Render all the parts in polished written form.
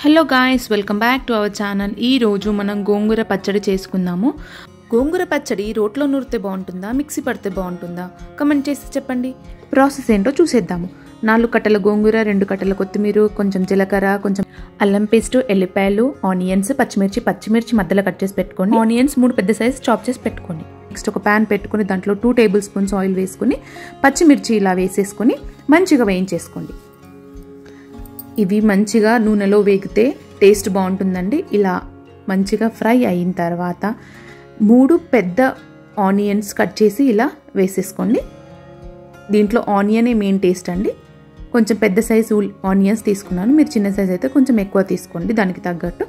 Hello guys, welcome back to our channel. ఈరోజు మనం గోంగూర పచ్చడి చేసుకుందాము. గోంగూర పచ్చడి రోట్లో నూరితే బాగుంటుందా, మిక్సీ పడితే బాగుంటుందా? కమెంట్ చేసి చెప్పండి. ప్రాసెస్ ఏంటో చూసేద్దాము. 4 కట్టల గోంగూర, 2 కట్టల కొత్తిమీర, కొంచెం జీలకర్ర, కొంచెం అల్లం పేస్ట్, ఎల్లిపాయలు, ఆనియన్స్, పచ్చిమిర్చి మధ్యలో కట్ చేసి పెట్టుకోండి. ఆనియన్స్ 3 పెద్ద సైజ్ చాప్ చేసి పెట్టుకోండి. నెక్స్ట్ ఒక ప్యాన్ పెట్టుకుని దాంట్లో 2 టేబుల్ స్పూన్స్ ఆయిల్ వేసుకుని పచ్చిమిర్చి ఇలా వేసేసుకొని మంచిగా వేయించేసుకోండి. ఇవి మంచిగా నూనెలో వేగితే టేస్ట్ బాగుంటుందండి. ఇలా మంచిగా ఫ్రై అయిన తర్వాత 3 పెద్ద ఆనియన్స్ కట్ చేసి ఇలా వేసేసుకోండి. దీంట్లో ఆనియనే మెయిన్ టేస్ట్ అండి. కొంచెం పెద్ద సైజు ఆనియన్స్ తీసుకున్నాను, మీరు చిన్న సైజ్ అయితే కొంచెం ఎక్కువ తీసుకోండి దానికి తగ్గట్టు.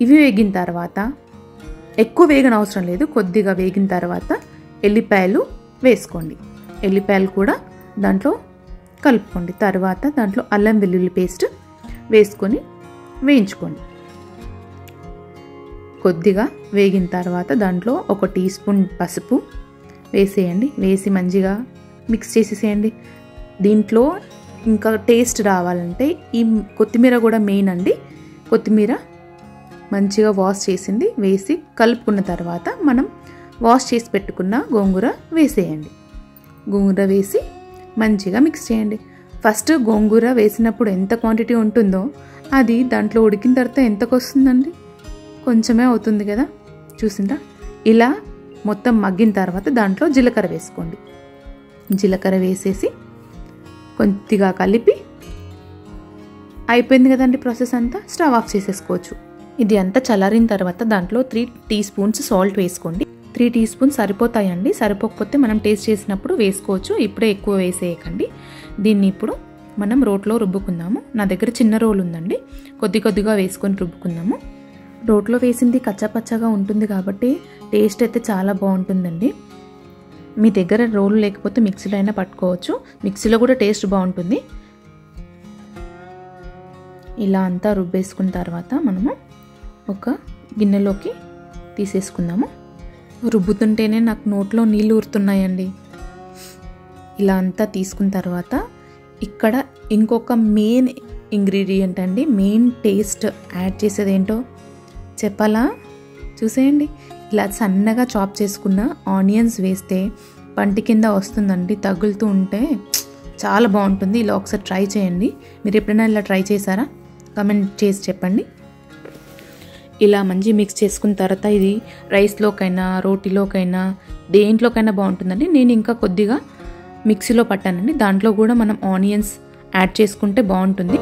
ఇవి వేగిన తర్వాత, ఎక్కువ వేగన అవసరం లేదు, కొద్దిగా వేగిన తర్వాత ఎల్లిపాయలు వేసుకోండి. ఎల్లిపాయలు కూడా దాంట్లో కలుపుకోండి. తర్వాత దాంట్లో అల్లం వెల్లుల్లి పేస్ట్ వేసుకొని వేయించుకోండి. కొద్దిగా వేగిన తర్వాత దాంట్లో 1 టీ స్పూన్ పసుపు వేసేయండి. వేసి మంచిగా మిక్స్ చేసేసేయండి. దీంట్లో ఇంకా టేస్ట్ రావాలంటే ఈ కొత్తిమీర కూడా మెయిన్ అండి. కొత్తిమీర మంచిగా వాష్ చేసింది వేసి కలుపుకున్న తర్వాత మనం వాష్ చేసి పెట్టుకున్న గోంగూర వేసేయండి. గోంగూర వేసి మంచిగా మిక్స్ చేయండి. ఫస్ట్ గోంగూర వేసినప్పుడు ఎంత క్వాంటిటీ ఉంటుందో అది దాంట్లో ఉడికిన తర్వాత ఎంతకు వస్తుందండి? కొంచెమే అవుతుంది కదా, చూసిందా? ఇలా మొత్తం మగ్గిన తర్వాత దాంట్లో జీలకర్ర వేసుకోండి. జీలకర్ర వేసేసి కొద్దిగా కలిపి అయిపోయింది కదండి ప్రాసెస్ అంతా. స్టవ్ ఆఫ్ చేసేసుకోవచ్చు. ఇది అంతా చల్లారిన తర్వాత దాంట్లో 3 టీ స్పూన్స్ సాల్ట్ వేసుకోండి. 3 టీ స్పూన్స్ సరిపోతాయండి. సరిపోకపోతే మనం టేస్ట్ చేసినప్పుడు వేసుకోవచ్చు. ఇప్పుడే ఎక్కువ వేసేయకండి. దీన్ని ఇప్పుడు మనం రోట్లో రుబ్బుకుందాము. నా దగ్గర చిన్న రోలు ఉందండి, కొద్దిగా వేసుకొని రుబ్బుకుందాము. రోట్లో వేసింది కచ్చాపచ్చగా ఉంటుంది కాబట్టి టేస్ట్ అయితే చాలా బాగుంటుందండి. మీ దగ్గర రోలు లేకపోతే మిక్సీలో అయినా పట్టుకోవచ్చు. మిక్సీలో కూడా టేస్ట్ బాగుంటుంది. ఇలా అంతా రుబ్బేసుకున్న తర్వాత మనము ఒక గిన్నెలోకి తీసేసుకుందాము. రుబ్బుతుంటేనే నాకు నోట్లో నీళ్ళు ఊరుతున్నాయండి. ఇలా అంతా తీసుకున్న తర్వాత ఇక్కడ ఇంకొక మెయిన్ ఇంగ్రీడియంట్ అండి, మెయిన్ టేస్ట్ యాడ్ చేసేది ఏంటో చెప్పాలా? చూసేయండి. ఇలా సన్నగా చాప్ చేసుకున్న ఆనియన్స్ వేస్తే పంటి కింద వస్తుందండి, తగులుతూ ఉంటే చాలా బాగుంటుంది. ఇలా ఒకసారి ట్రై చేయండి. మీరు ఎప్పుడైనా ఇలా ట్రై చేశారా? కమెంట్ చేసి చెప్పండి. ఇలా మంచి మిక్స్ చేసుకున్న తర్వాత ఇది రైస్లోకైనా, రోటీలోకైనా, దేంట్లోకైనా బాగుంటుందండి. నేను ఇంకా కొద్దిగా మిక్సీలో పట్టానండి. దాంట్లో కూడా మనం ఆనియన్స్ యాడ్ చేసుకుంటే బాగుంటుంది.